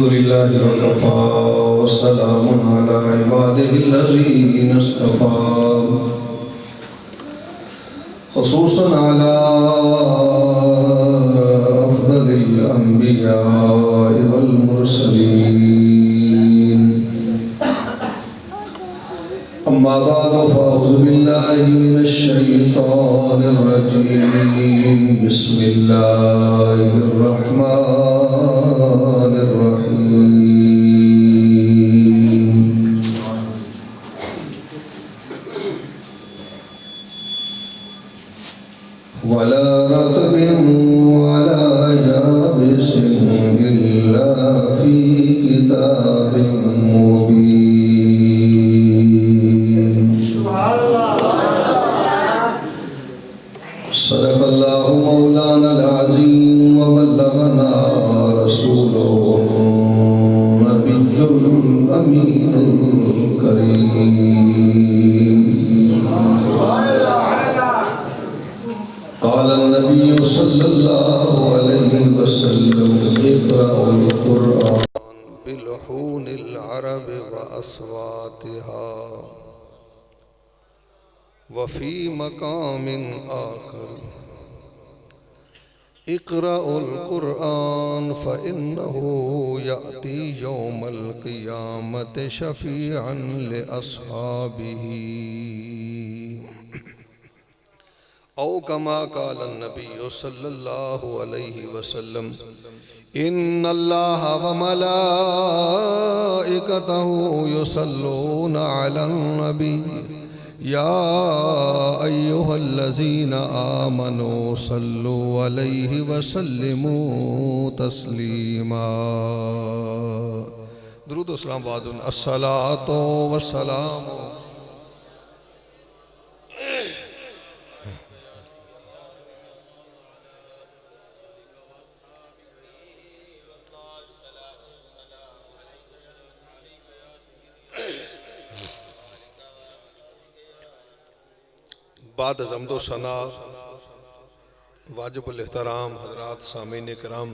अल्हम्दुलिल्लाहि वकफ़ा वस्सलामुन अला इबादिहिल्लज़ीना इस्तफ़ा ख़ुसूसन अला अफ़ज़लिल अंबिया'i वल मुरसलीन। अम्मा बअद फ़अऊज़ु बिल्लाहि मिनश शैतानिर रजीम। बिस्मिल्लाहिर रहमानिर रहीम। वला रत्बिन वला याबिसिन इल्ला फ़ी किताबिन मुबीन। सदक़ल्लाहु मौलाना अज़ीम व बल्लगना रसूलुहुन नबियुल अमीनुल करीम। क़ाल नबी सल्लल्लाहु अलैहि वसल्लम इक़राउल क़ुरआन बिलहूनिल अरब व अस्वातिहा वफ़ी मकामिन आखर इक़राउल क़ुरआन फ़इन्नहु याती यौमल क़ियामति शफ़ीअन लिअस्हाबिही औ कमा क़ाल नबी सल्लल्लाहु अलैहि वसल्लम इन्नल्लाह व मलाइकतहु युसल्लूना अलन नबी या अय्युहल्लज़ीना आमनू सल्लु अलैहि वसल्लिमू तस्लीमा। दुरूद व सलाम वादुन अस्सलातो वस्सलाम। बाद ज़म्दो सना वाजिबुल एहतराम हज़रात सामीन किराम,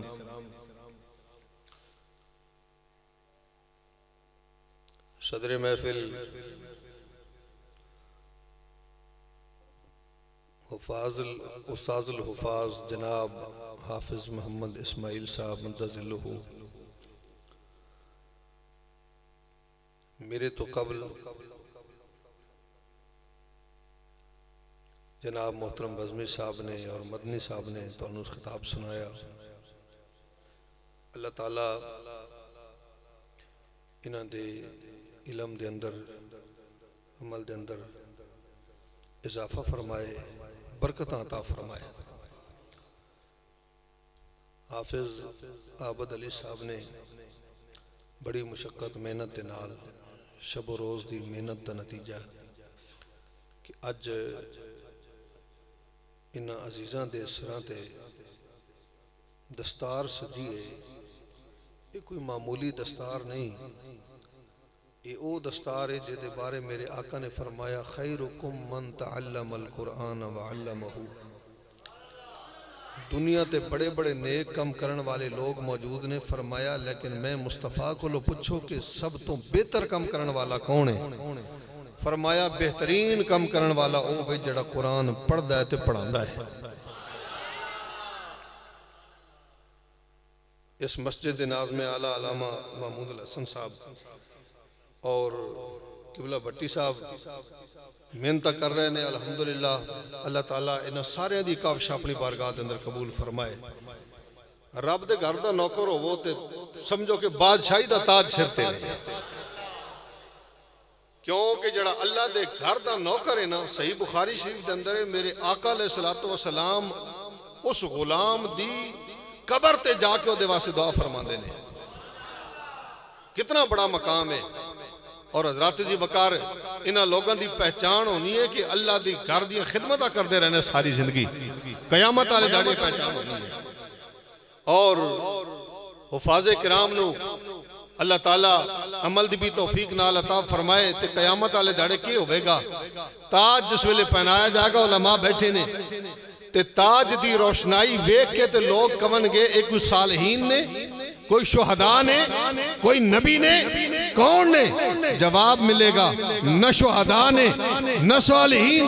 सदर महफिल उस्ताजुल हुफ़ाज़ जनाब हाफिज़ मोहम्मद इस्माइल साहब मुंतज़िलहु, मेरे तो कबल जनाब मोहतरम बज़मी साहब ने और मदनी साहब ने तो खिताब सुनाया। अल्लाह ताला इन्हां दे इलम दे अंदर अमल दे अंदर इजाफा फरमाए, बरकतां अता फरमाए। हाफिज आबद अली साहब ने बड़ी मुशक्कत मेहनत के नाल शब रोज़ की मेहनत का नतीजा कि अज इन्हां अजीज़ां दे सिरां ते दस्तार सजी है। ये कोई मामूली दस्तार नहीं, ये वो दस्तार है जिहदे बारे मेरे आका ने फरमाया खैरुकुम मन तअल्लमल कुरआन व अल्लमहु। दुनिया ते बड़े बड़े नेक कम करने वाले लोग मौजूद ने, फरमाया लेकिन मैं मुस्तफ़ा को पूछो कि सब तो बेहतर कम करने वाला कौन है? फरमाया बेहतरीन कम करने वाला वो भाई जड़ा कुरान पढ़दा है ते पढ़ांदा है। इस मस्जिद नाज़ में आला अलामा महमूद हसन साहब और किबला भट्टी साहब मेहनत कर रहे हैं। अल्हम्दुलिल्लाह अल्लाह ताला इन्हां सारियां दी काविश अपनी बारगाह के अंदर कबूल फरमाए। रब दे घर दा नौकर होवो ते समझो कि बादशाही दा ताज सिर ते है, क्योंकि जड़ा अल्लाह दे घर दा नौकर है ना, सही बुखारी शरीफ के अंदर मेरे आका अलैहिस्सलातु वस्सलाम उस गुलाम दी कबर ते जाके उहदे वास्ते दुआ फरमांदे ने। कितना बड़ा मकाम है। और हज़रात जी वकार इन्हां लोगों की पहचान होनी है कि अल्लाह दी घर दी खिदमत करते रहने सारी जिंदगी, कयामत वाले दाड़े पहचान होनी है। और हुफाज़े किराम नू अल्लाह ताला अमल दी भी तौफीक नाल अता फरमाए ते कयामत वाले दाड़े की होवेगा। ताज जिस वेले पहनाया जाएगा, उलमा बैठे ने ते ताज दी रोशनाई वेख के ते लोग कवनगे एक सालहीन ने कोई शुहदा ने, कोई नबी ने, कौन ने? जवाब मिलेगा न शुहदा ने, न सालिहीन,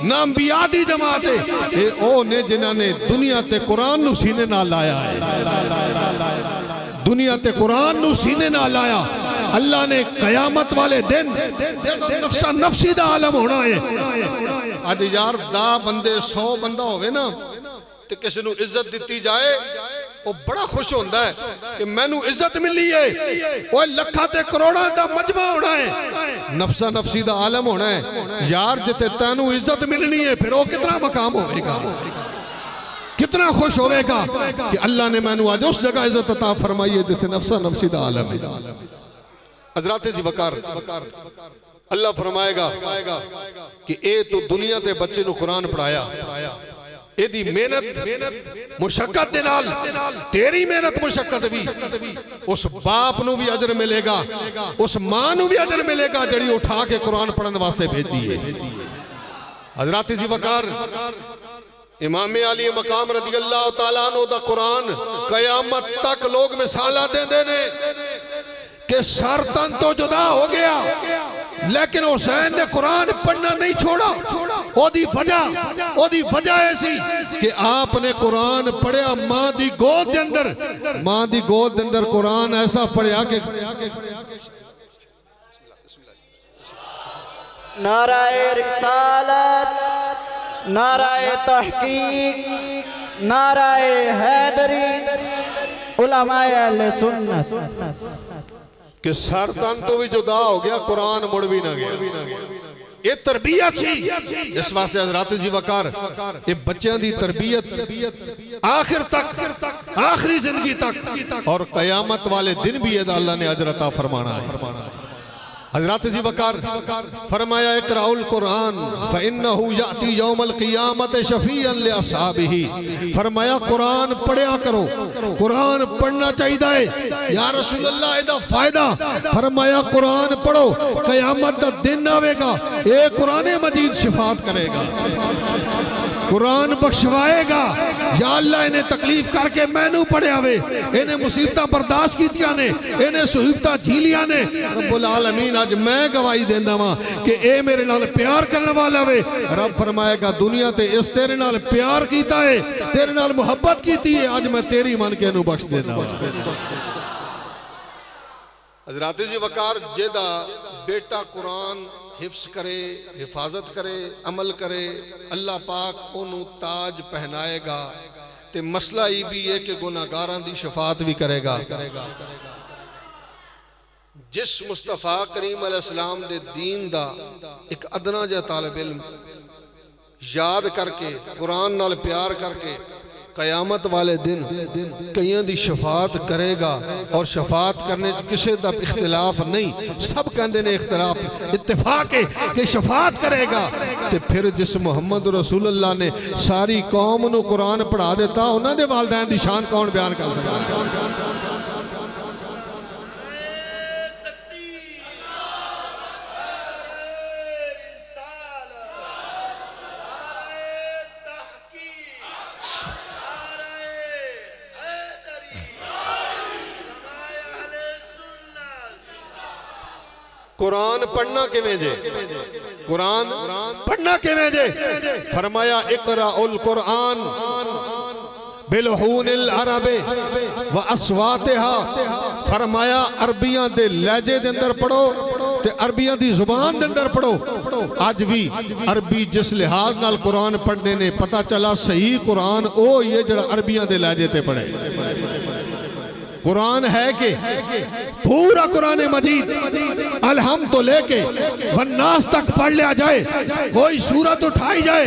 न अंबिया दी जमात है। ये ओ ने जिन्हां ने दुनिया ते कुरान नू सीने नाल लाया है। दुनिया ते कुरान नू सीने नाल लाया। अल्लाह ने कयामत वाले दिन नफसा नफसी दा आलम होना है। अज यार 10 बंदे 100 बंदा होवे ना ते किसी नू इज्जत दिती जाए वो बड़ा खुश होता है कि मैनू इज्जत मिली है। वो लखा ते करोड़ों का मजमा होना है, नफसा नफसी दा आलम होना है। यार जिते तैनू इज्जत मिलनी है फिर वो कितना मकाम होगा, कितना खुश होगा कि अल्लाह ने मैनू आज उस जगह इज्जत अता फरमाई है जिथे नफसा नफसी दा आलम है। हजरात जी वकार अल्लाह फरमाएगा कि ए तू दुनिया के बच्चे नू कुरान पढ़ाया, एदी मेहनत मुशक्कत दे नाल, तेरी मेहनत मुशक्कत भी उस बाप नू भी अजर मिलेगा, उस मां नू भी अजर मिलेगा जड़ी उठा के कुरान पढ़ने वास्ते भेज दी है। हजरात जी वकार इमाम अली मकाम रज़ी अल्लाह तआला अन्हु दा कुरान कयामत तक लोग मिसालां देंदे ने कि सर तन तो जुदा हो गया लेकिन हुसैन ने कुरान पढ़ना नहीं छोड़ा। ओदी वजह ऐसी कि आपने कुरान पढ़िया मां दी गोद दे अंदर कुरान ऐसा पढ़िया कि नाराए रिसालत, नाराए तहकीक, नाराए हैदरी, उलमाए अहले सुन्नत कि सर तन तो भी जुदा हो गया, कुरान मुड़ भी ना गया। ये तरबियत सी इस वास्ते हजरात जी वकार ये बच्चों की तरबियत आखिर तक, आखिरी जिंदगी तक और कयामत वाले दिन भी अल्लाह ने अजर अता फरमाना है। हजरात जी वकार फरमाया इक़राउल कुरान फ़इन्नहु याती यौमल क़ियामत शफ़ीअन लिअस्हाबिही। फरमाया कुरान पढ़िया करो, कुरान पढ़ना चाहिए। या रसूल अल्लाह एदा फायदा? फरमाया कुरान पढ़ो, कयामत दा दिन आवेगा ए कुरान मजीद शिफात करेगा, कुरान बख्शवाएगा। या अल्लाह इन्हें तकलीफ करके मैनू पढ़िया वे, इन्हें मुसीबत बर्दाश्त कीतियां ने, इन्हें सुहिबत झीलियां ने। रब्बुल आलमीन आज मैं गवाही देंदा वां कि ए मेरे नाल प्यार करने वाला वे। रब फरमाएगा दुनिया ते इस तेरे नाल प्यार कीता है, तेरे नाल मुहब्बत कीती है, आज मैं तेरी मन के नू बख्श देना। हजरात जी वकार जेदा बेटा कुरान हिफ्स करे, हिफाजत करे, अमल करे, अल्लाह पाक ओनू ताज पहनाएगा। ते मसला ये भी है कि गुनाहगारां दी शफात भी करेगा। जिस मुस्तफा करीम अलैहिस्सलाम दे दीन दा एक अदना जा तालिब इल्म याद करके कुरान नाल प्यार करके कयामत वाले दिन कईयां दी शफात करेगा। और शफात करने किसी का इख्तिलाफ नहीं, सब कहते ने इख्तिलाफ इत्तेफाक है कि शफात करेगा। तो फिर जिस मुहम्मद रसूलुल्लाह ने सारी कौम नू कुरान पढ़ा दिता, उन्हां दे वालिदैन दी शान कौन बयान कर सकदा? कुरान पढ़ना किवें जे? कुरान पढ़ना किवें जे? फरमाया इक़राउल कुरान बिलहूनिल अरबे व अस्वातिहा। फरमाया अरबियां दे लहजे दे अंदर पढ़ो ते अरबियां दी जुबान दे अंदर पढ़ो। अज भी अरबी जिस लिहाज नाल कुरान पढ़ने ने पता चला सही कुरान ओ ही है जिहड़ा अरबियां दे लहजे ते पढ़े। कुरान है कि पूरा कुरान मजीद अलहम तो लेके वन्नास तक पढ़ लिया जाए, कोई सूरत उठाई जाए।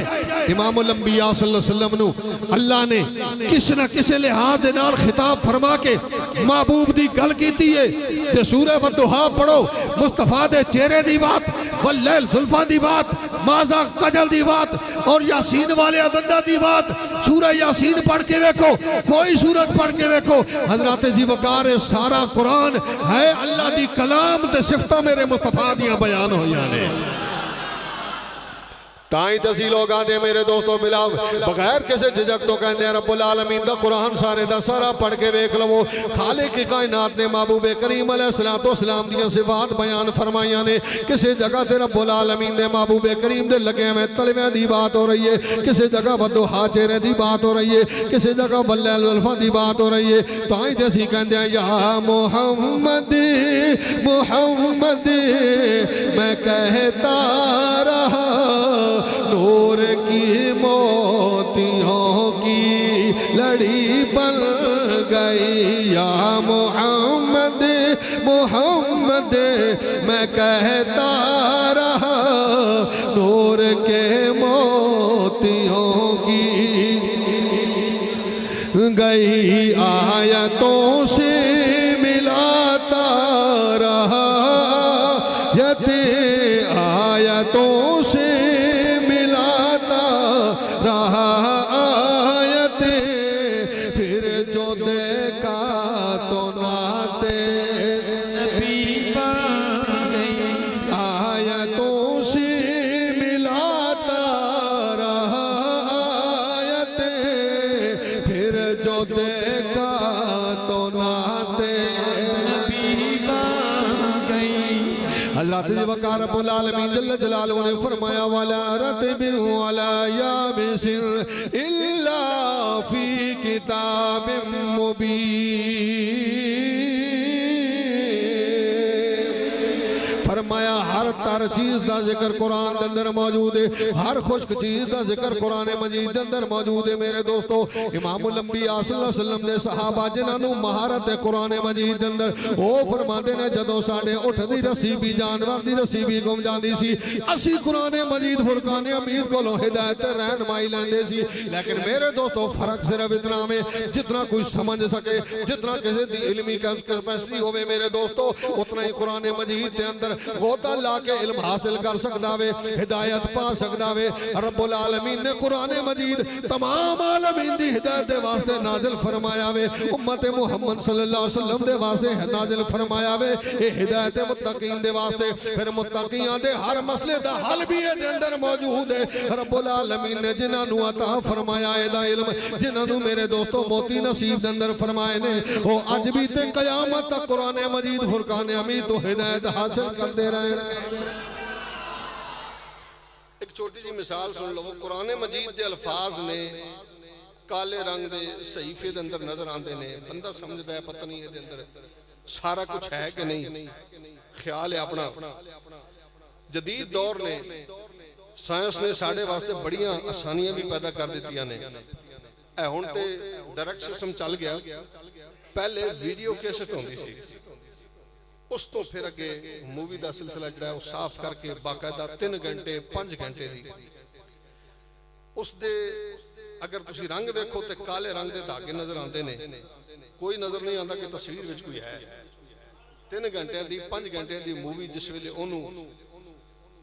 इमामुल अंबिया सल्लल्लाहु अलैहि वसल्लम नू अल्लाह ने किस न किस लिहाज दे नाल खिताब फरमा के महबूब दी गल कीती है। ते सूरह वद्दुहा पढ़ो, मुस्तफा दे चेहरे दी बात, वल्लैल जुल्फा दी बात, माज़ा कजल दी बात और यासीन वाले अदंदा दी बात। सूरह यासीन पढ़ के देखो, कोई सूरत पढ़ के देखो। हजरत जी वकार सारा कुरान है अल्लाह दी कलाम ते सिफतां मेरे मुस्तफा दियां बयान होईयां ने। ताई दसी लोग आते मेरे दोस्तों बिला बगैर किसी झिझक तो कहते हैं रब्बुल आलमीन दा कुरान सारे दा सारा पढ़ के वेख लवो। खालिक की कायनात ने महबूबे करीम अलैहिस्सलाम दी सिफात बयान फरमाइयां ने। किसी जगह से रब्बुल आलमीन दे महबूबे करीम दे लगे में तलवियां दी बात हो रही है, किसी जगह वदुहा चेहरे दी बात हो रही है, किसी जगह वल्लैल वल्फा दी बात हो रही है। ताई दसी कहते हैं या मोहम्मद मोहम्मद मैं कहता रहा नूर की मोतियों की लड़ी बन गई। या मोहम्मद मोहम्मद मैं कहता रहा नूर के मोतियों की गई आयतों से मिलाता रहा यते आयतों से मिलाता रहा आयते फिर जो देखा तो नाते नबी बन गई। आयतों से मिलाता रहा आयते फिर जो देखा तो नाते नबी बन गई। हज़रत वक़ार रब्बुल आलमीन जल्ल जलालुहु ने फरमाया वाला रतबि वाला याबिसिन इल्ला फी किताबिम मुबीन। फरमाया हर तर चीज का जिक्र कुरान के अंदर मौजूद है, हर खुश्क चीज का जिक्र कुरान मजीद के अंदर मौजूद है। मेरे दोस्तों इमामुल अंबिया सल्लल्लाहु अलैहि वसल्लम दे सहाबा जिन्होंने महारत है कुरान मजीद के अंदर वो फरमाते ने जदों साडे उठ दी रस्सी भी जानवर दी रस्सी भी गुम जाती सी असी कुरान मजीद फुरकान हमीद कोलों हिदायत रहनुमाई लैंदे सी। लेकिन मेरे दोस्तों फर्क सिर्फ इतना में जितना कोई समझ सके जितना किसी दी इल्मी कैपेसिटी होवे मेरे दोस्तों उतना ही कुरान मजीद के अंदर गोता ला के इल्म हासिल कर सकता वे हिदायत पा सकता वे। रब्बुल आलमीन ने कुरान मजीद तमाम आलमीन दी हिदायत दे वास्ते नाजिल फरमाया वे, उम्मत मुहम्मद सल्लल्लाहु अलैहि वसल्लम दे वास्ते नाजिल फरमाया वे। ये हिदायत मुत्तकीन दे वास्ते फिर मुत्तकीयां दे हर मसले दा हल भी ये दे अंदर मौजूद है। रब्बुल आलमीन ने जिन्हां नु अता फरमाया एदा इल्म जिन्हां नु मेरे दोस्तों मोती नसीब दे अंदर फरमाए ने वो अज भी ते कयामत तक कुरान मजीद फुरकान हमीद तो हिदायत हासिल करते रहे। एक छोटी जी मिसाल सुन लो। कुरान मजीद के अल्फाज ने काले रंग के सहीफे के अंदर नजर आते हैं, बंदा समझता है पता नहीं ये अंदर सारा कुछ है कि नहीं। ख्याल है अपना। जदीद दौर ने साइंस ने साढ़े वास्ते बड़ियां आसानियां भी पैदा कर दित्तियां ने। हुण ते डायरेक्ट सिस्टम चल गया। पहले वीडियो कैसेट होंदी सी, उस तो फिर अगे मूवी का सिलसिला जिहड़ा वो साफ करके बाकायदा 3 घंटे 5 घंटे दी उस दे अगर तुसी रंग वेखो तो काले रंग के धागे नजर आते ने, कोई नजर नहीं आता कि तस्वीर विच कोई है। 3 घंटे की 5 घंटे की मूवी जिस वेले ओनू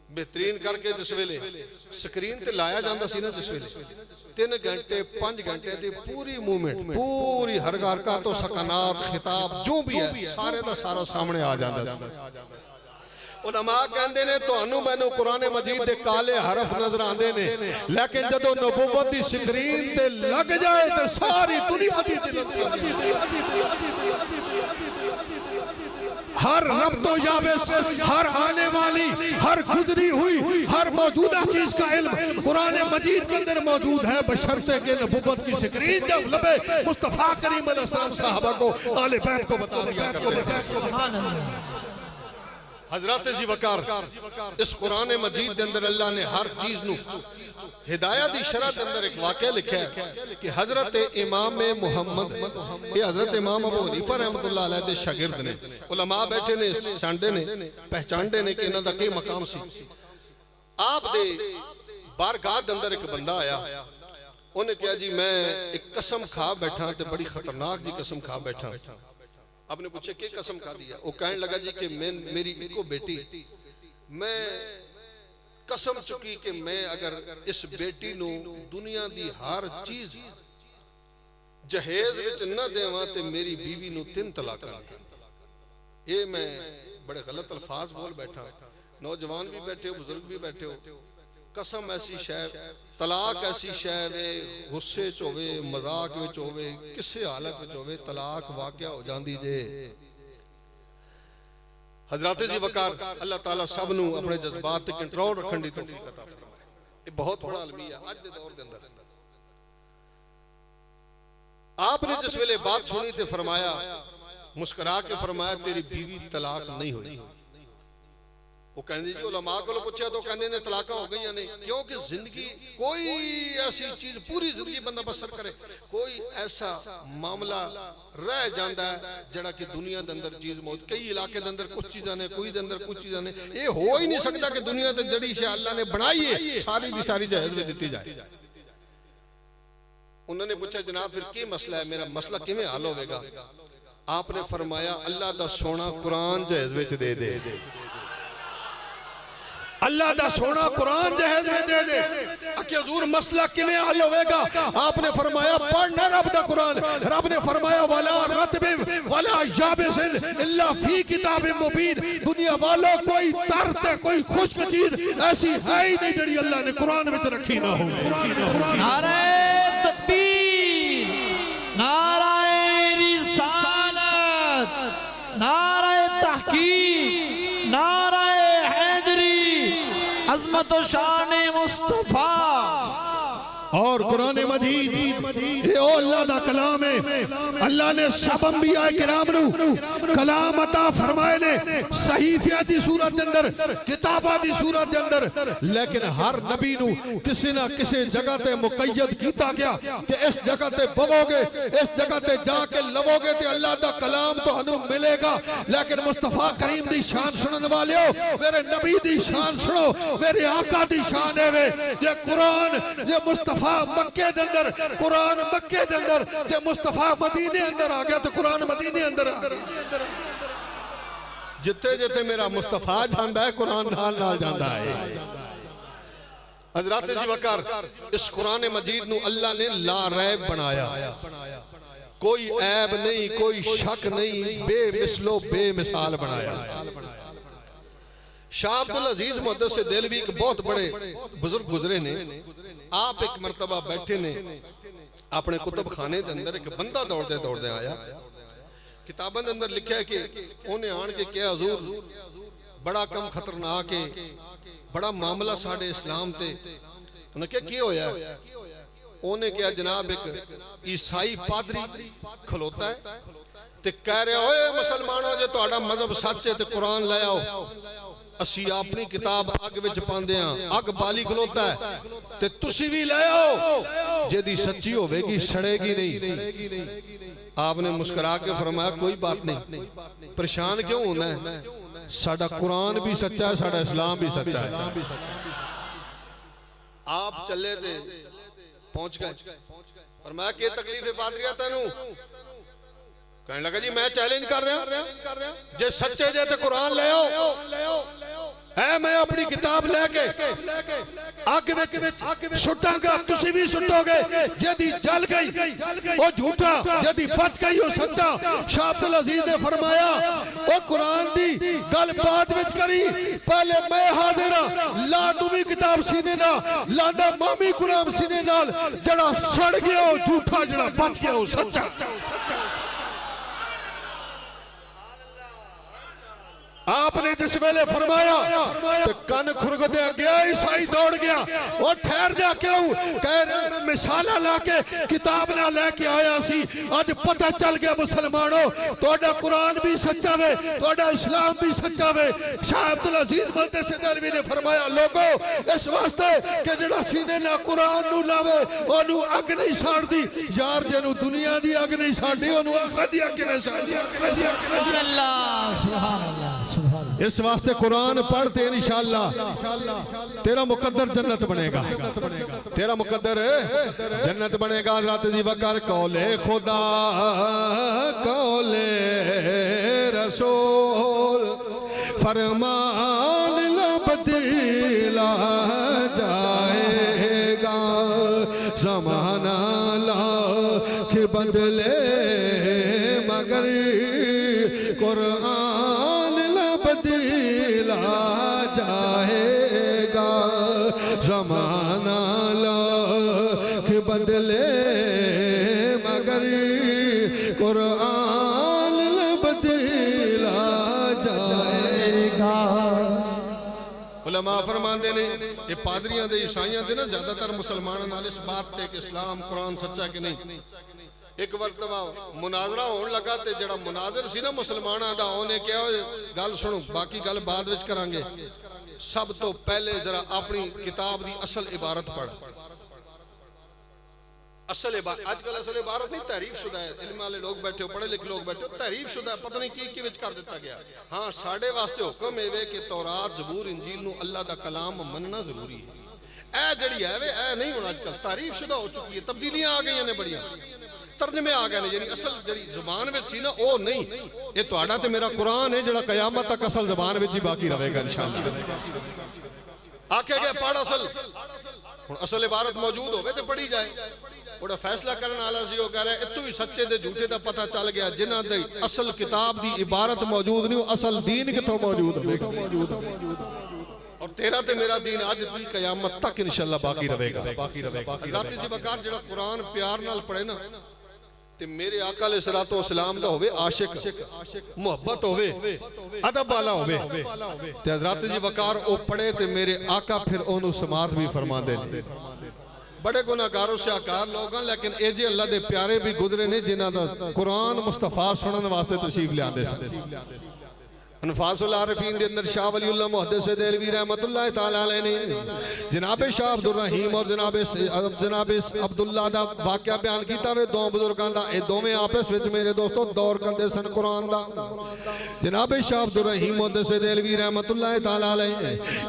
बेहतरीन करके जिस वेले स्क्रीन ते लाया जाता सी ना, जिस वेले 3 घंटे 5 घंटे की पूरी मूवमेंट पूरी हरकारका तो सकनात खिताब जो भी है सारे का सारा सामने आ जाता। उलमा कहते ने तुहानू मैनू कुरान मजीद दे काले हरफ नजर आते ने, लेकिन जदों नबूवत दी स्क्रीन ते लग जाए तो सारी दुनिया दी हर रब्तो याबिस हर आने वाली हर गुजरी हुई हर मौजूदा चीज का इल्म कुरान मजीद के अंदर मौजूद है, बशर्ते के नबूवत की स्क्रीन जब लबे मुस्तफा करीम अलैहिस्सलाम साहबा को आले बैत को बता दिया करते थे। सुभान अल्लाह। हजरत जी वकार इस कुरान मजीद के अंदर अल्लाह ने हर चीज नू हिदायत की शरह के अंदर एक वाक़या लिखा है कि हजरत इमाम मुहम्मद ये हजरत इमाम अबू हनीफा रहमतुल्लाह अलैह दे शागिर्द ने। उलमा बैठे ने जानते ने पहचानते ने कि इन्हां दा की मकाम सी। आप दे बारगाह के अंदर एक बंदा आया, उन्हें कहा जी मैं एक कसम खा बैठा ते बड़ी खतरनाक जी कसम खा बैठा। आपने पूछे कि कसम खा दिया? वो कहने लगा जी कि मैं मेरी इको बेटी मैं कसम चुकी कि मैं अगर इस बेटी नू दुनिया दी हर चीज जहेज विच न देवां ते मेरी बीवी नू 3 तलाकां। ये मैं बड़े गलत अल्फाज बोल बैठा। नौजवान भी बैठे हो, बुजुर्ग भी बैठे हो, कसम ऐसी शय, तलाक ऐसी शय वे गुस्से च होवे, मजाक विच होवे, किसी हालत विच होवे, तलाक वाकया हो जाती जे। हजरत जी वकार अल्लाह ताला सब नू अपने जज्बात ते कंट्रोल रखने की तौफीक अता फरमाए। ये बहुत बड़ा अलमिया अज दे दौर दे अंदर। आपने जिस वेले बात सुनी ते फरमाया, मुस्कुरा के फरमाया तेरी बीवी तलाक नहीं हुई। वो कहने जी उलमा को पूछा तो कहने ने तलाक हो गई नहीं, क्योंकि जिंदगी कोई ऐसी चीज पूरी जिंदगी बंदा बसर करे, कोई ऐसा मामला रह जाता है जड़ा कि दुनिया के अंदर चीज मौजूद, कई इलाके के अंदर कुछ चीज़ें ने, कोई अंदर कुछ चीज़ें ने, ये हो ही नहीं सकता कि दुनिया से जड़ी शय अल्लाह ने बनाई है सारी की सारी जहेज में दी जाए। उन्होंने पूछा जनाब फिर क्या मसला है, मेरा मसला किवें हल होगा? आपने फरमाया अल्लाह दा सोना कुरान जहेज में दे दे, अल्लाह दा सोना कुरान जहेज में दे दे। कि हुजूर मसला किवें हल होगा? आपने फरमाया पढ़ना रब दा कुरान। रब ने फरमाया वला रतबिन वला याबिसिन इल्ला फी किताबिन मुबीन। दुनिया वालों कोई तर्त कोई खुश्क चीज ऐसी है ही नहीं जड़ी अल्लाह ने कुरान में रखी ना हो। नारे तकबीर, नारे रिसालत, नारे तहकीक, नारे अज़मत व शान मुस्तफा। और कुरान मजीद ये अल्लाह दा कलाम है। अल्लाह ने सब अंबिया किराम नू कलाम अता फरमाए ने, सहीफिया दी सूरत दे अंदर, किताबा दी सूरत दे अंदर, लेकिन हर नबी नू किसी ना किसी जगह ते मुकय्यद कीता गया कि इस जगह ते बवोगे, इस जगह ते जाके लवोगे ते अल्लाह दा कलाम तुहानू मिलेगा। लेकिन मुस्तफा करीम दी शान सुनने वालेओ, मेरे नबी दी शान सुनो, मेरे आका दी शान है वे। ये कुरान, ये मुस्तफा मक्के दे अंदर, कुरान मक्के दे अंदर, जे मुस्तफा मदीने अंदर आ गया तो कुरान मदीने अंदर आ गया। जिथे जिथे मेरा मुस्तफा जाता है कुरान नाल नाल जाता है। हजरत जी वकार इस कुरान मजीद नू अल्लाह ने लारैब बनाया, कोई ऐब नहीं, कोई शक नहीं, बेमिसलो बेमिसाल बनाया। शाह अब्दुल अजीज मुहद्दिस देलवी एक बहुत बड़े बुजुर्ग गुजरे ने। आप एक मरतबा बैठे ने अपने कुतुब खाने के अंदर, एक बंदा दौड़ते दौड़ते आया। किताबों के अंदर लिखा है कि उन्हें आन के क्या हुजूर बड़ा कम खतरनाक है, बड़ा मामला साढ़े इस्लाम ते। उन्हें क्या की होया? उन्हें क्या जनाब एक ईसाई पादरी खलोता है ते कह रहा ओए मुसलमानों जे तुहाडा मजहब सच है ते कुरान ले आओ, असी अपनी किताब अग विच पांदे हां। अग बाली खलोता है ते तुसी भी ले आओ, जेदी सच्ची होवेगी सड़ेगी नहीं। आपने मुस्कुरा के फरमाया कोई बात नहीं, परेशान क्यों होना है, साडा कुरान भी सच्चा है, साडा इस्लाम भी सच्चा है। आप चले थे पहुंच गए, फरमाया क्या तकलीफ है पादरिया तेनू? कहने लगा जी मैं चैलेंज कर रहा, जे सच्चे जे ते कुरान ले आओ, है मैं अपनी किताब लेके अग विच सुटांगा, तुसी भी सुटोगे। जेदी जल गई वो झूठा, जेदी बच गई वो सच्चा। शाह अब्दुल अजीज ने फरमाया ओ कुरान दी गल बाद विच करी, पहले मैं हाजिर हां। ला तू भी किताब सीने ना, लांदा मामी कुरान सीने नाल। जड़ा सड़ गया वो झूठा, जड़ा बच गया वो सच्चा। आपने जिस वेले फरमाया तो कन खुरगदे गया, ईसाई दौड़ गया। वो ठहर जा क्यों? कह रहे मिसाला लाके किताब ना लेके आया सी, अज पता चल गया मुसलमानों तोड़ा कुरान भी सच्चा वे, तोड़ा इस्लाम भी सच्चा वे। शाह अब्दुल अजीज मुहद्दिस देलवी ने फरमाया लोगो इस वास्ते कि जेड़ा सीने ना कुरान नू लावे ओनू अग नहीं साड़दी। यार जेनू दुनिया दी अग नहीं साड़दी ओनू आखिरत दी अग नहीं साड़दी। सुभान अल्लाह, सुभान अल्लाह। इस वास्ते कुरान पढ़ते इंशाअल्लाह तेरा मुकद्दर जन्नत बनेगा, तेरा मुकद्दर जन्नत बनेगा। हज़रत जी वकार कौले खुदा कौले रसूल फरमान ला बदला जाएगा, ज़माना ला के बदले मगर कुरान बदला जाएगा। ज़माना लाख बदले मगर कुरान न बदला जाएगा। उलमा फरमाते ने ये पादरियां दे ईसाइयां दे ना ज्यादातर मुसलमानों नाल इस बात ते कि इस्लाम कुरान सच्चा कि नहीं। एक मरतबा मुनाजरा होने लगा ते जड़ा मुनाजर सी ना मुसलमाना दा उन्हें क्या गल सुनो बाकी गल बाद विच करांगे। सब तो पहले जरा अपनी किताब दी असल इबारत पढ़। असल इबारत आजकल असल इबारत नहीं तहरीफ शुदा है। इल्म वाले लोग बैठे हो पढ़े लिखे लोग बैठे हो तहरीफ शुदा है पता नहीं की विच कर दिता गया। हाँ साडे वास्ते हुक्म है कि तौरात ज़बूर इंजील नूं अल्लाह दा कलाम मनना जरूरी है। ऐ जड़ी है वे ऐ नहीं होना आजकल तारीफ शुदा हो चुकी है तब्दीलियां आ गई ने बड़ियां तर्जमे आ गए ने यानी असल जड़ी जुबान विच सी ना ओ नहीं। ये तुहाडा ते मेरा कुरान है जड़ा कयामत तक असल जुबान विच ही बाकी रहेगा इंशाअल्लाह। आखे गए पढ़ असल हुण असल इबारत मौजूद होवे ते पढ़ी जाए। ओड़ा फैसला करने वाला सी वो कह रहा है इतों ही सच्चे दे झूठे दा पता चल गया जिन्हां दे असल किताब दी इबारत मौजूद नहीं असल दीन किथों मौजूद होवेगा। और तेरा ते मेरा दीन आज दी कयामत तक इंशाअल्लाह बाकी रहेगा। रात जी वकार जड़ा कुरान प्यार नाल पढ़े ना ते मेरे आका अलैहिस्सलातु वस्सलाम दा होवे आशिक मोहब्बत होवे अदब वाला होवे ते हज़रत जी वकार ओ पढ़े ते मेरे आका फिर ओनू समात भी फरमांदे ने। बड़े गुनाहगारों से आकार लोग हैं लेकिन ए जे अल्लाह दे प्यारे भी गुजरे ने जिन्हां दा कुरान मुस्तफा सुनने वास्ते तशरीफ लियांदे सन। अनफासुल आरिफीन के अंदर शाह वलीउल्लाह मुहद्दिस देलवी रहमतुल्लाह तआला अलैह ने जनाब शाह अब्दुल रहीम और जनाब अब्दुल्ला दा वाकया बयान कीता वे दो बुजुर्गां दा। ए दोवें आपस विच मेरे दोस्तों दौर करदे सन कुरान दा। जनाब शाह अब्दुल रहीम मुहद्दिस देलवी रहमतुल्लाह तआला अलैह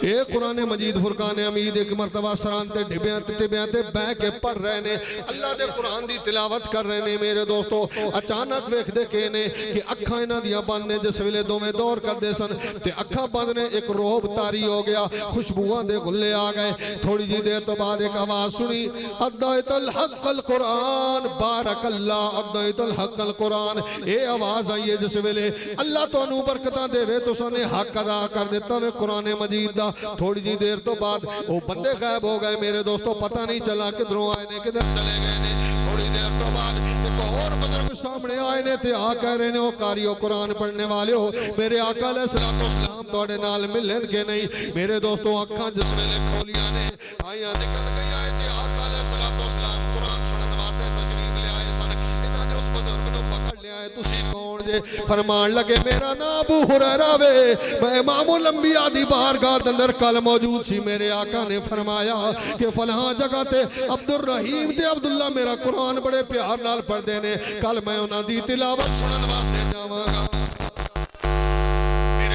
ए कुरान मजीद फुरकान हमीद एक मरतबा सरान ते टिबियां ते बैठ के पढ़ रहे ने अल्लाह दे कुरान दी तिलावत कर रहे ने। मेरे दोस्तों अचानक वेखदे के ने कि अखां इन्हां दियां बंद ने जिस वेले दोवें दौर करते सन ते अखा बंद ने एक रोब तारी हो गया खुशबुआं दे गुल्ले आ गए। थोड़ी जी देर तो बाद एक आवाज सुनी अद्दइतल हक़्क़ल कुरान बारकल्लाह अद्दइतल हक़्क़ल कुरान। ये आवाज आई है जिस वेले अल्लाह तुहानू बरकतां देवे तुसां ने हक अदा कर दिता वे कुरान मजीद दा। थोड़ी जी देर तो बाद वो बंदे गायब हो गए। मेरे दोस्तों पता नहीं चला किधरों आए ने किधर चले गए ने। थोड़ी देर तो बाद एक और बुजुर्ग सामने आए ने ते आ कह रहे ने ओ कारियो कुरान पढ़ने वाले हो मेरे आका अलैहिस्सलातु वस्सलाम तुहाडे नाल मिलन के नहीं। मेरे दोस्तों अखां जिस वेले खोलियां ने आइयां निकल गई आए ते आका अलैहिस्सलातु वस्सलाम कुरान सुनन वास्ते तशरीफ ले आए सन। इन्हां ने उस बुजुर्ग नूं पकड़ लिया है तुसी कौन जे? फरमान लगे मेरा नाम अबू हुरैरा वे मैं इमामुल अंबिया दी बारगाह दे अंदर कल मौजूद सी। मेरे आका ने फरमाया कि फलां जगह ते अब्दुल रहीम ते अब्दुल्ला मेरा कुरान बड़े प्यार नाल पढ़दे ने कल मैं उन्हां दी तिलावत सुनन वास्ते जावांगा।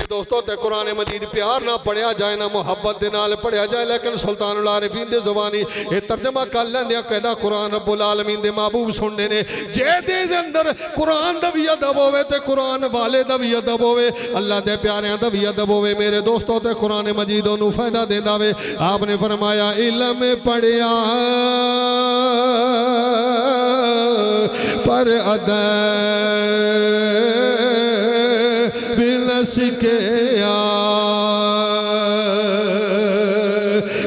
दोस्तों ते कुरान मजीद प्यार ना पढ़िया जाए ना मुहब्बत दे नाल पढ़िया जाए लेकिन सुल्तानुल आरिफीन दे ज़ुबानी ये तर्जमा कर लेंदे कहना कुरान रब्बुल आलमीन दे महबूब सुनने ने जे दे अंदर कुरान दा भी अदब होवे ते कुरान वाले दा भी अदब होवे अल्लाह दे प्यारियां दा भी अदब होवे। मेरे दोस्तों ते कुरान मजीद ओनू फायदा देंदा वे। आपने फरमाया इल्म पढ़िया पर अदब सिखया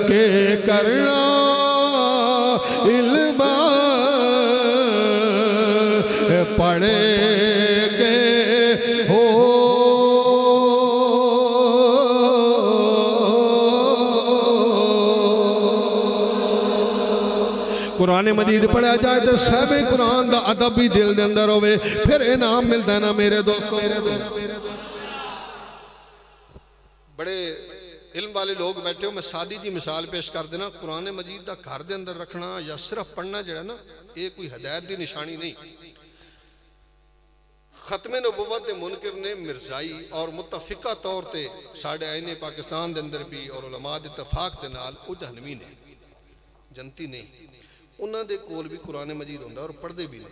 के करना इल्म पढ़े के हो। कुरान मजीद पढ़ा जाए तो साहब कुरान दा अदब भी दिल दे अंदर होवे फिर इनाम मिलता है ना। मेरे दोस्तों बड़े इल्म वाले लोग बैठे हो मैं सादी जी मिसाल पेश कर देना। कुरान मजीद का घर के अंदर रखना या सिर्फ पढ़ना जो है ना ये कोई हदायत की निशानी नहीं। खत्मे नबुव्वत के मुनकर ने मिर्जाई और मुतफिका तौर पर साढ़े आईने पाकिस्तान के अंदर भी और उलमा दे इतफाक के नाल जहनवी ने जनती नहीं उन्होंने कोल भी कुरान मजीद होंदा और पढ़ते भी ने।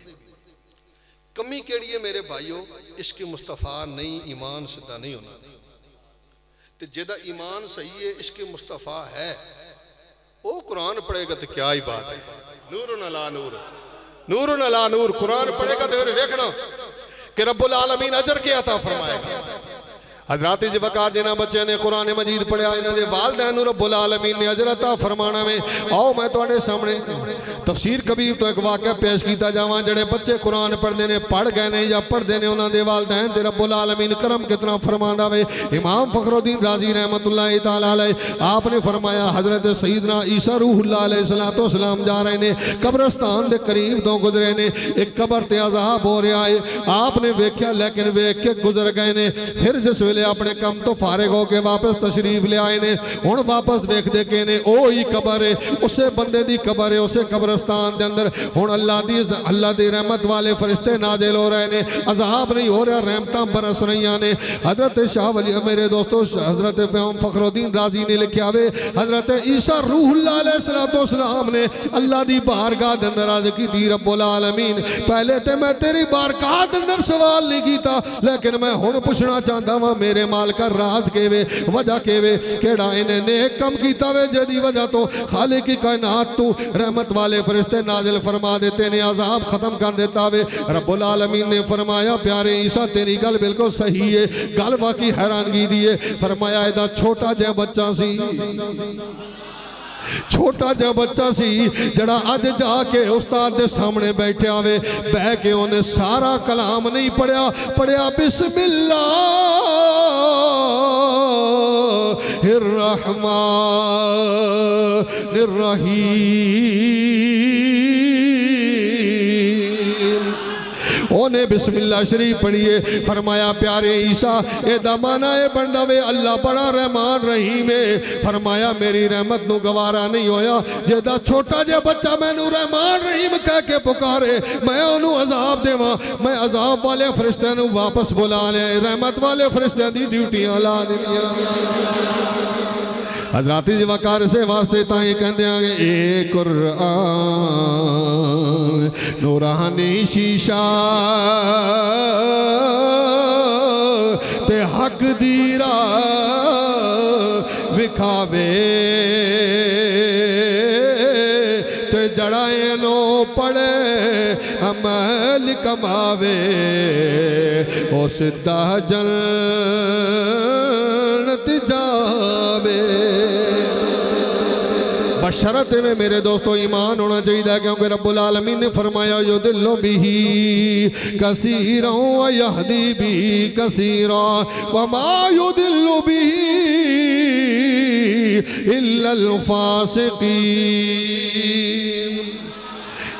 कमी केड़ी है मेरे भाईओ इश्क मुस्तफा नहीं ईमान सीधा नहीं होना। तो जेदा ईमान सही है इश्क मुस्तफा है वो कुरान पढ़ेगा तो क्या ही बात है। नूर अला नूर नूर अला नूर कुरान पढ़ेगा तो फिर देखना कि रब्बुल आलमीन अजर के अता फरमाएगा। हजरात जी वकार जिन्होंने बच्चों ने कुरान मजीद पढ़िया इन्होंने वालदैन रब्बुल आलमीन ने अजरता फरमाना में आओ मैं तुहाडे सामने तफसीर कबीर तो एक वाक़या पेश किया जावा जड़े बच्चे कुरान पढ़ते हैं पढ़ गए ने या पढ़ते हैं उन्होंने वालदैन ते रब्बुल आलमीन करम कितना फरमाना वे। इमाम फखरुद्दीन राजी रहमतुल्लाह तआला अलैह आपने फरमाया हजरत सईदना ईसा रूहुल्लाह अलैहिस्सलाम जा रहे ने कब्रस्तान के करीब तो गुजरे ने एक कबर ते अज़ाब हो रहा है आपने वेख्या लेकिन वेख के गुजर गए ने। फिर जिस वेले अपने कम तो फारिग होके वापस तशरीफ ले आए ने हुण वापस देख दे के ने ओ ही कबर है उसे बंदे दी कबर है उसे कब्रस्तान के अंदर हुण अल्लाह दी रहमत वाले फरिश्ते नाजिल हो रहे ने अज़ाब नहीं हो रहा रहमतां बरस रही ने। हजरत शाह वली मेरे दोस्तों हजरत इमाम फखरुद्दीन राजी ने लिखा वे हजरत ईसा रूहुल्लाह अलैहिस्सलाम ने अल्लाह दी बारगाह के अंदर अर्ज की रब्बुल आलमीन पहले तो मैं तेरी बारगाह के अंदर सवाल नहीं किया लेकिन मैं हुण पुछना चाहता वा मेरे मालका राज केवे वजह केवे केड़ा इन्हें नेक कम कीता वे जदी वजह तो खालिक की कायनात तू रहमत वाले फरिश्ते नाजिल फरमा देते ने अजाब खत्म कर देता वे। रब्बुल आलमीन ने फरमाया प्यारे ईसा तेरी गल बिल्कुल सही है गल वाकई हैरानगी दी है। फरमाया इहदा छोटा जिहा बच्चा सी छोटा जा बच्चा सी जड़ा अज जाके उस्ताद दे सामने बैठा वे बह के उन्हें सारा कलाम नहीं पढ़िया पढ़िया बिस्मिल्लाह उन्हें बिस्मिल्लाह शरीफ पढ़िए। फरमाया प्यारे ईसा एदा माना है बनदा वे अल्लाह बड़ा रहमान रहीम है। फरमाया मेरी रहमत नू गवारा नहीं होया जेदा छोटा जिहा बच्चा मैनू रहमान रहीम कह के पुकारे मैं उन्होंने अजाब देवा मैं अजाब वाले फरिश्तियां नू वापस बुला लिया रहमत वाले फरिश्तियां दी ड्यूटियां ला दित्तियां। हजराती जी वकार से वास्ते ताई कहते हैं ए कुरान नूरानी शीशा ते हक दीरा विखावे ते जड़ाए नो पड़े अमल कमावे ओ सिद्धा जन्नत जावे। बशरत में मेरे दोस्तों ईमान होना चाहिए क्योंकि रब्बुल आलमीन ने फरमाया यो दिल्लो बिही कसीरा व यहदी बिही कसीरा व मा युदिल्लु बिही इल्लल फासिकीन।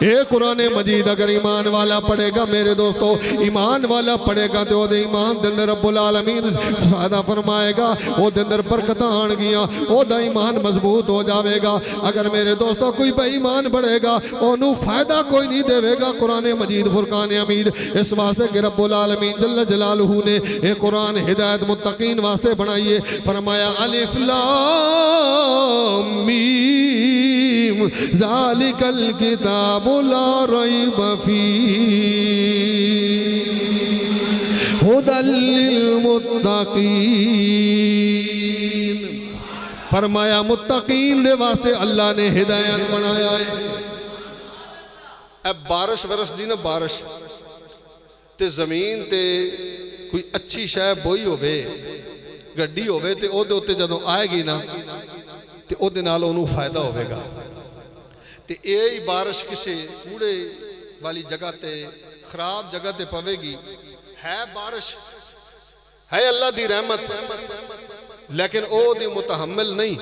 ये कुरान मजीद अगर ईमान वाला पढ़ेगा मेरे दोस्तों ईमान वाला पढ़ेगा तो वो ईमान के अंदर रब्बुल आलमीन फायदा फरमाएगा वो अंदर बरकत आनगियां ओदा ईमान मजबूत हो जाएगा। अगर मेरे दोस्तों कोई बेईमान बढ़ेगा ओनू फायदा कोई नहीं देगा। कुरान मजीद फुरकान हमीद इस वास्ते कि रब्बुल आलमीन जल्ल जलालहू ने ये कुरान हिदायत मुत्तकीन वास्ते बनाइए। फरमाया अलिफ लाम मीम ज़ालिकल किताब ला रैब फीह हुदल लिल मुत्तकीन। फरमाया मुत्तकीन दे वास्ते अल्लाह ने हिदायत बनाया है। अब बारिश वरसदी ना बारिश ते जमीन ते कोई अच्छी शय बोई होवे गड्डी होवे ते ओदे उत्ते जदों आएगी ना ते ओदे नाल ओनू फायदा होवेगा। ते यही बारिश किसी कूड़े वाली जगह ते खराब जगह ते पवेगी है बारिश है अल्लाह दी रहमत लेकिन ओ दी मुतहम्मिल नहीं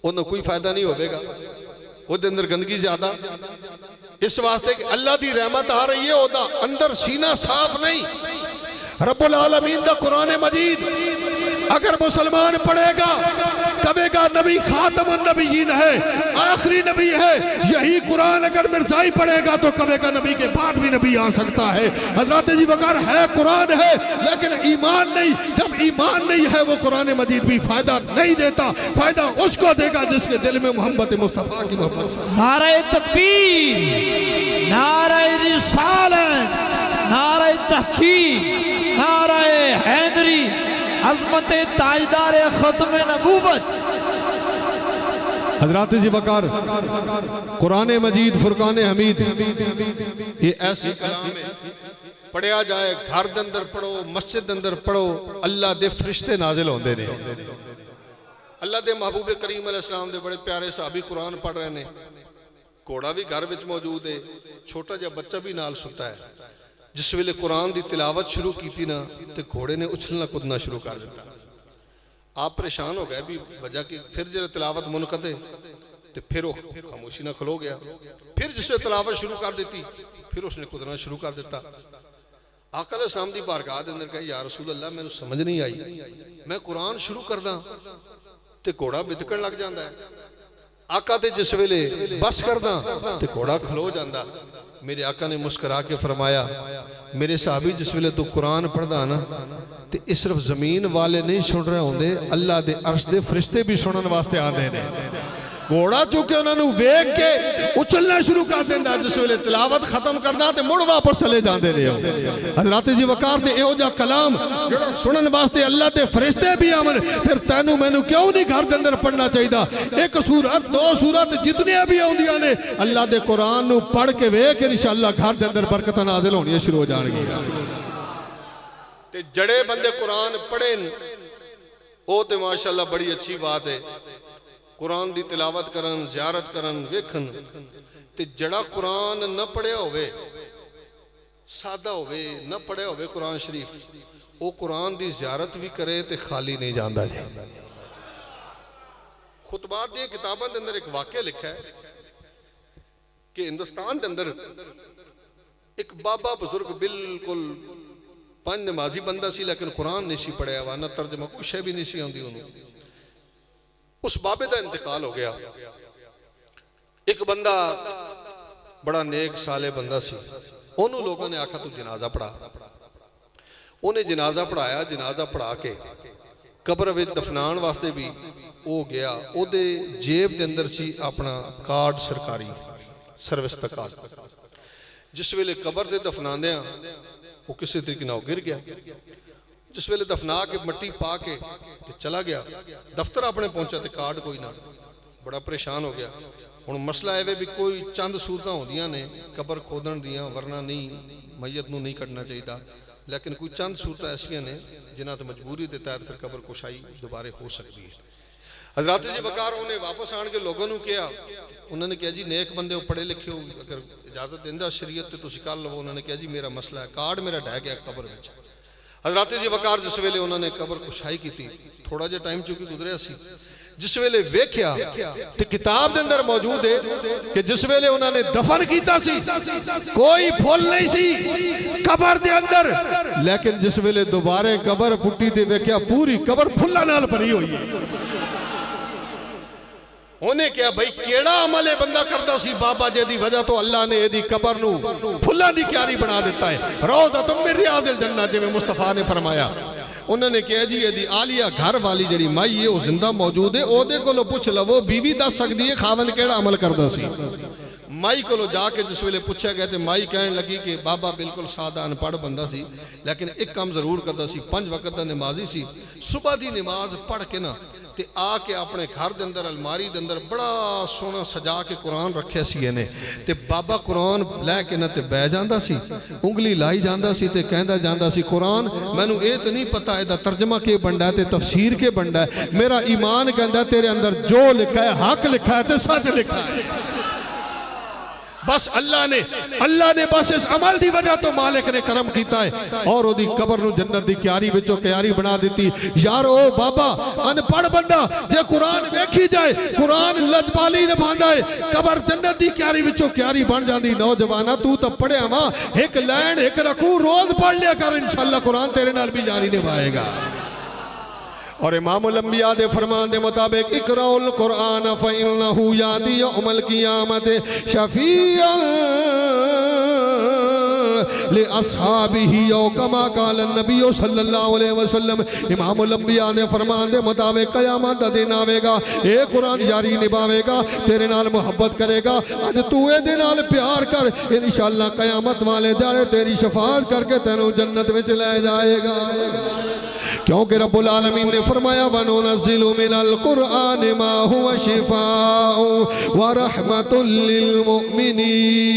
ओनू कोई फायदा नहीं होवेगा ओदे अंदर गंदगी ज्यादा इस वास्ते कि अल्लाह दी रहमत आ रही है ओदा अंदर सीना साफ नहीं। रब्बुल आलमीन दा कुरान मजीद अगर मुसलमान पढ़ेगा कहेगा नबी खातमुन नबीयीन है आखिरी नबी है। यही कुरान अगर मिर्जाई पढ़ेगा तो कहेगा नबी के बाद भी नबी आ सकता है। हज़रत जी बकर है कुरान है लेकिन ईमान नहीं। जब ईमान नहीं है वो कुरान मजीद भी फायदा नहीं देता फायदा उसको देगा जिसके दिल में मोहब्बत मुस्तफा की मोहब्बत। नारे तकबीर नारे रिसालत नारे तहकीक नारे हैदरी अज़मत ताजदार खत्म नबूवत। हजरात जी वकार कुरान मजीद फुरकान हमीद ये ऐसी कलाम है पढ़िया जाए घर के अंदर पढ़ो मस्जिद के अंदर पढ़ो अल्लाह के फरिश्ते नाजिल होंदे ने अल्लाह के महबूब करीम अलैहिस्सलाम दे बड़े प्यारे सहाबी कुरान पढ़ रहे हैं घोड़ा भी घर में मौजूद है छोटा जिहा बच्चा भी नाल सुता है जिस वेले कुरान की तिलावत शुरू की ना तो घोड़े ने उछलना कूदना शुरू कर दिता आप परेशान हो गए भी वजह की फिर जो तिलावत मुनक़ते तो फिर वो खामोशी ना खलो गया फिर जिसने तिलावत शुरू कर दी फिर उसने कूदना शुरू कर दिता आका अलैहिस्सलाम दी बारगाह दे अंदर कहा या रसूल अल्लाह मैनू समझ नहीं आई मैं कुरान शुरू करदा ते घोड़ा बिदकण लग जाता है आका ते जिस वेले बस करदा ते घोड़ा खलो जाता मेरे आका ने मुस्कुरा के फरमाया मेरे साहबी जिस वेले तू कुरान पढ़दा ना ते इस सिर्फ जमीन वाले नहीं सुन रहे होंदे अल्लाह दे अर्श दे फरिश्ते भी सुनने वास्ते आते हैं घोड़ा चुके उन्होंने वेख के उछलना शुरू कर देंदा जिस वेले तिलावत खत्म करना ते मुड़ वापस चले जाते रहे हजरत जी वकार दे इहो जिहा कलाम जेड़ा सुनने वास्ते अल्लाह दे फरिश्ते भी आवन फिर तैनू मैनू क्यों नहीं घर दे अंदर पढ़ना चाहिए एक सूरत दो सूरत जितनी भी आउंदियां ने अल्लाह दे कुरान नू पढ़ के वेख इंशाअल्लाह घर दे अंदर बरकत नाज़िल होनी शुरू हो जाणगियां ते जड़े बंदे कुरान पढ़ेन ओ ते माशाअल्लाह बड़ी अच्छी बात है कुरान की तिलावत करन ज़ियारत करन वेखन ते जड़ा कुरान न पढ़िया होवे सादा होवे न पढ़िया होवे कुरान शरीफ वो कुरान की ज़ियारत भी करे तो खाली नहीं जाता जी खुतबात दी किताबों के अंदर एक वाक़या लिखा है कि हिंदुस्तान के अंदर एक बाबा बुजुर्ग बिल्कुल पंज नमाजी बंदा सी लेकिन कुरान नहीं सी पढ़िया वा न तर्जमा कुछ भी नहीं सी आउंदी उन्होंने उस बाबे का इंतकाल हो गया एक बंदा बड़ा नेक साले बंदा सी ओनू लोगों ने आखा तू जनाजा पढ़ा उन्हें जनाजा पढ़ाया जनाजा पढ़ा के कब्र में दफनान वास्ते भी वो गया ओदे जेब के अंदर सी अपना कार्ड सरकारी सर्विस का कार्ड जिस वेले कब्र से दफनांदे वो किसी तरीके नाल गिर गया जिस वेले दफना के मट्टी पा के चला गया दफ्तर अपने पहुंचा तो कार्ड कोई ना बड़ा परेशान हो गया हुण मसला यह भी कोई चंद सूरतां होंदियां ने कबर खोदण दियां वरना नहीं मैयत नूं नहीं कटना चाहिए लेकिन कोई चंद सूरतां ऐसियां ने जिन्हां ते मजबूरी के तहत फिर कबर कुशाई दोबारे हो सकती है हजरत जी वकार उन्हें वापस आन के लोगों ने कहा उन्होंने कहा जी नेक बंदे पढ़े लिखे हो अगर इजाजत देंदा शरीयत तो तुसीं कर लवो उन्होंने कहा जी मेरा मसला है कार्ड मेरा ढह गया कबर में हजरत जी वकार जिस वेले उन्होंने कबर कुशाई की थोड़ा जिहा टाइम चूंकि गुजरिया सी जिस वेले वेख्या ते किताब दे अंदर मौजूद है कि जिस वेले उन्होंने दफन कीता सी कोई फुल नहीं सी कबर दे अंदर लेकिन जिस वेले दोबारे कबर पुट्टी ते वेख्या पूरी कबर फुल्लां नाल भरी हुई है उन्हें क्या भाई केड़ा अमल है बंदा करता सी बाबा जी दी वजह तो अल्लाह ने एदी कबर नू फुल्लां दी क्यारी बना दिता है रौज़तुम मिन रियाज़िल जन्नत जिवें मुस्तफा ने फरमाया उन्होंने कहा जी एदी आलिया घर वाली जड़ी माई है वो जिंदा मौजूद है ओदे कोलों पुछ लवो बीवी दस सकदी है खावंद केड़ा अमल करदा सी माई को जाके जिस वेले पूछा गया तो माई कहन लगी कि बाबा बिल्कुल सादा अनपढ़ बंदा सी लेकिन एक काम जरूर करता सी 5 वक्त का नमाजी सी सुबह की नमाज पढ़ के ना ते आके अपने घर के अंदर अलमारी के अंदर बड़ा सोहना सजा के कुरान रखे सी ने ते बाबा कुरान लैके ना ते बह जाता सी उंगली लाई जाता सी ते कहंदा जाता सी कुरान मैनू ये तो नहीं पता इसका तर्जमा के बनता है ते तफसीर के बनता है मेरा ईमान कहता तेरे अंदर जो लिखा है हक लिखा है ते सच लिखा है बस अल्लाह ने बस इस अमल की वजह तो मालिक ने करम किया है और ओदी कबर नूं जन्नत की क्यारी विचों क्यारी बना दी यार ओ बाबा अनपढ़ बंदा जे कुरान वेखी जाए कुरान लजपाली निभांदा है कबर जन्नत की क्यारी विचों क्यारी बन जाती नौजवाना तू तो पढ़िया वा एक लैन एक रकू रोज पढ़ लिया कर इंशाअल्लाह कुरान तेरे नाल भी जारी निभाएगा और इमामुल अंबिया दे फरमान दे मुताबिक इकराउल कुरान फइन्नहु याती यौमल क़ियामत शफीअन ले अस्हाबिही औ कमा क़ाल नबी सल्लल्लाहु अलैहि वसल्लम इमामुल अंबिया ने फरमान दे मुताबिक क़यामत दा दिन आवेगा ए कुरान यारी निभावेगा तेरे नाल मोहब्बत करेगा अज तू ए नाल प्यार कर इंशाअल्लाह क़यामत वाले दिन तेरी शफाअत करके तेनू जन्नत विच ले जाएगा क्योंकि रब्बुल आलमीन ने फरमाया वनुनज़्ज़िलु मिनल कुरआन मा हुवा शिफाअ व रहमतुल लिल मुमिनीन।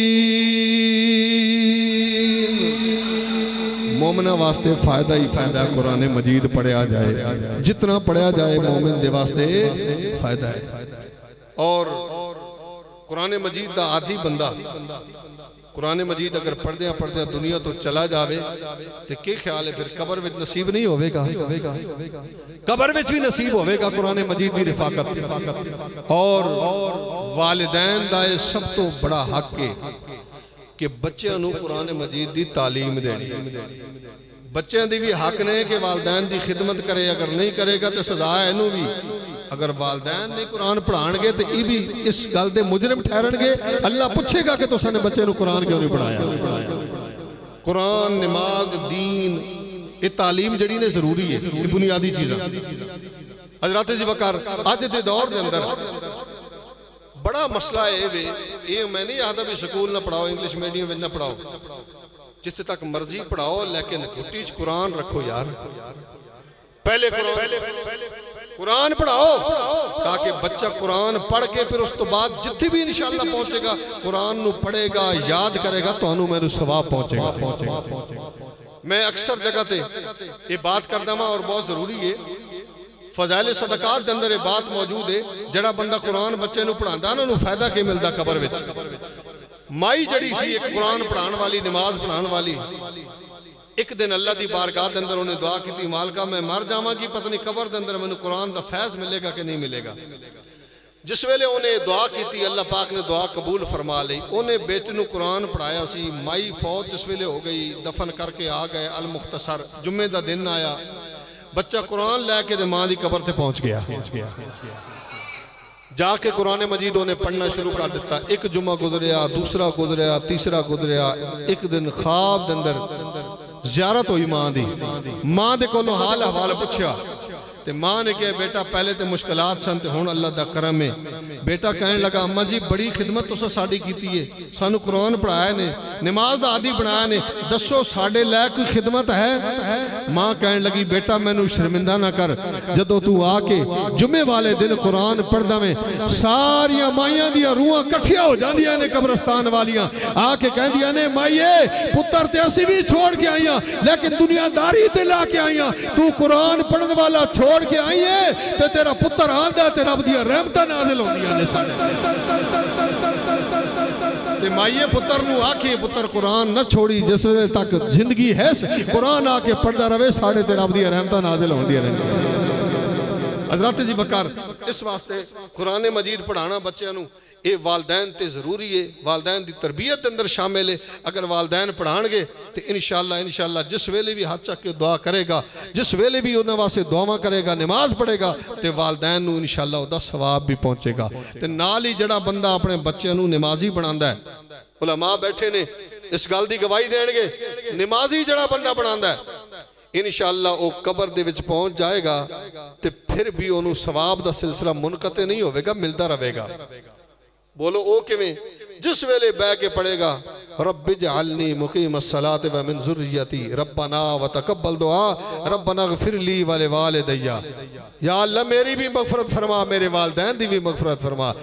मोमिना वास्ते फायदा ही फायदा है कुरान मजीद पढ़िया जाए, जितना पढ़िया जाए मोमिन दे वास्ते फायदा है। और कुरान मजीद का आदि बंदा कुरान मजीद अगर पढ़दे पढ़दे दुनिया तो चला जावे तो क्या ख्याल है फिर कबर विच नसीब नहीं होवेगा? कबर विच भी नसीब होवेगा कुरान मजीद की रिफाकत। और वालिदैन दा सब तो बड़ा हक है कि बच्चों को कुरान मजीद की तालीम देनी। बच्चों की भी हक ने कि वालदैन की खिदमत करे, अगर नहीं करेगा तो सजा है इनू भी। अगर वालदैन नहीं कुरान पढ़ाएंगे तो ये भी इस गल के मुजरिम ठहरनगे। अल्लाह पूछेगा कि तुसाने बच्चे को कुरान क्यों नहीं पढ़ाया। कुरान, नमाज, दीन, ये तालीम जड़ी ने जरूरी है, ये बुनियादी चीज़। हजरत जी वकार अज के दौर के अंदर बड़ा मसला है ये मैं नहीं आता भी स्कूल ना पढ़ाओ, इंग्लिश मीडियम में ना पढ़ाओ, जिथे तक मर्जी पढ़ाओ, लेकिन कुटी च कुरान रखो यार। पहले कुरान पढ़ाओ ताकि बच्चा कुरान पढ़ के फिर उस तो बाद जिथे भी इंशाअल्लाह पहुंचेगा कुरान नू पढ़ेगा, याद करेगा, तो मेरे सवाब पहुंचेगा। मैं अक्सर जगह ते ये बात करदा वा और बहुत जरूरी है। फजाइल सदकात के अंदर ये बात मौजूद है, जड़ा बंदा कुरान बच्चे नू पढ़ांदा ना उन्हें फायदा क्या मिलता कबर विच। माई जड़ी सी एक कुरान पढ़ाने वाली, नमाज पढ़ाने वाली, एक दिन अल्लाह की बारगाह के अंदर उन्हें दुआ की, मालका मैं मर जावांगी, पता नहीं कबर के अंदर मैंने कुरान का फैज मिलेगा कि नहीं मिलेगा। जिस वेले उन्हें दुआ की, अल्लाह पाक ने दुआ कबूल फरमा ली। उन्हें बेटे नू कुरान पढ़ाया सी। माई फौत जिस वेले हो गई, दफन करके आ गए। अल मुख्तसर जुम्मे का दिन आया, बच्चा कुरान लैके मां की कबर से पहुंच गया। जाके कुरान मजीद उन्हें पढ़ना शुरू कर दिता। एक जुम्मा गुजरिया, दूसरा गुजरिया, तीसरा गुजरिया। एक दिन ख्वाब के अंदर ज़ियारत हुई मां दी। मां दे कोलों हाल हवाल पूछया ते मां ने कहा बेटा पहले तो मुश्किलात सन ते हुण अल्लाह दा करम है। बेटा कहने लगा अम्मा जी बड़ी खिदमत तुसां साडी कीती है, सानू कुरान पढ़ाया ने, नमाज दा आदी बनाया ने, दसो साडे लै कोई खिदमत है? मां कहने लगी बेटा मैनू शर्मिंदा ना कर, जदों तू आके जुम्मे वाले दिन कुरान पढ़दा में सारियां माइयां दियां रूहां कट्ठियां हो जांदियां ने कब्रस्तान वालियां, आके कहंदियां ने माईए पुत्र ते असीं भी छोड़ के आईयां, लेकिन दुनियादारी ते ला के आईयां, तू कुरान पढ़न वाला छोड़ के आई है ते तेरा पुत्र आंदा ते रब दी रहमतां नाज़िल होंदियां ने साडे ते। माईए पुत्र नू आखी पुत्र कुरान न छोड़ी, जिस वेले तक जिंदगी है कुरान आके पढ़दा रहे, साडे ते रब दी रहमतां नाज़िल होंदियां रहंदियां। हजरत जी बकर इस वास्ते कुरान मजीद पढ़ाना बच्चों नू ये वालदैन ते जरूरी है, वालदैन की तरबियत अंदर शामिल है। अगर वालदैन पढ़ाएंगे तो इंशाअल्लाह जिस वेले भी हाथ चक के दुआ करेगा, जिस वेले भी उन्होंने वास्ते दुआवां करेगा, नमाज पढ़ेगा तो वालदैन नू इंशाअल्लाह उहदा सवाब भी पहुंचेगा। तो नाल ही जड़ा बंदा अपने बच्चों नू नमाजी बनांदा है, उलमा बैठे ने इस गल की गवाही देंगे, नमाजी जड़ा बंदा बनांदा है इंशाअल्लाह वो कबर दे विच पहुंच जाएगा तो फिर भी उन्होंने सवाब का सिलसिला मुनकते नहीं होगा, मिलता रहेगा। बोलो ओ किवें? जिस वेले बह के पढ़ेगा रब्बिजअलनी मुकीमस्सलात व मिन ज़ुर्रियती रब्बना व तकब्बल दुआ रब्बना ग़फिर ली व लिवालिदैया, या अल्लाह मेरी भी मग़फ़िरत फरमा, मेरे वालदैन दी भी मग़फ़िरत फरमा।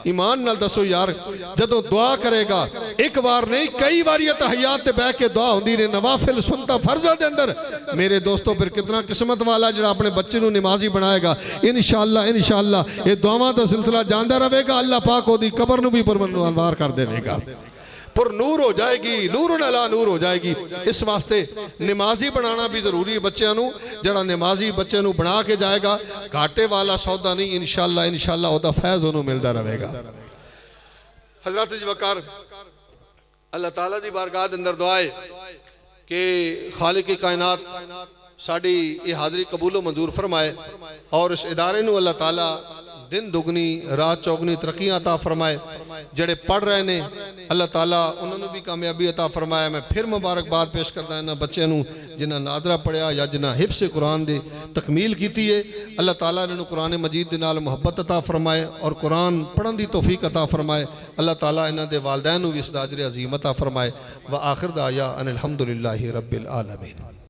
ईमान नाल दसो यार जदों दुआ करेगा एक बार नहीं कई बार तहय्यात ते बह के दुआ होंदी ने, नवाफिल सुन्नत फर्ज़ां दे अंदर। मेरे दोस्तों फिर कितना किस्मत वाला जो अपने बच्चे नू नमाजी बनाएगा। इंशाअल्लाह ये दुआवां दा सिलसिला जांदा रहेगा। अल्लाह पाक ओदी कबर नू भी परवार कर देगा, पर नूर हो जाएगी, नूर अला नूर हो जाएगी। इस वास्ते नमाजी बनाना भी जरूरी है बच्चों नू। जड़ा नमाजी बच्चे नू बना के जाएगा घाटे वाला सौदा नहीं, इंशाअल्लाह ओदा फैज़ उन्होंने मिलता रहेगा। हजरत जी वकार अल्लाह ताला दी बारगाह दे अंदर दुआ है कि खालिक कायनात साड़ी ये हाज़री कबूलो मंजूर फरमाए और इस इदारे नू अल्लाह ताला दिन दुगनी रात चौगनी तरक्कियां अता फरमाए। जड़े पढ़ रहे ने अल्लाह ताला उन्होंने भी कामयाबी अता फरमाए। मैं फिर मुबारकबाद पेश करता इन्होंने बच्चों नू जिन्हें नादरा पढ़िया या जिन्हें हिफ्ज़ कुरान की तकमील की है। अल्लाह ताला इन्होंने कुरान मजीद के नाल मुहब्बत अता फरमाए और कुरान पढ़न की तौफीक अता फरमाए। अल्लाह ताला इन्हों के वालदैन भी इस अजर अजीम अता फरमाए। व आखिर दाया अनिल हम्दुलिल्लाहि रब्बिल आलमीन।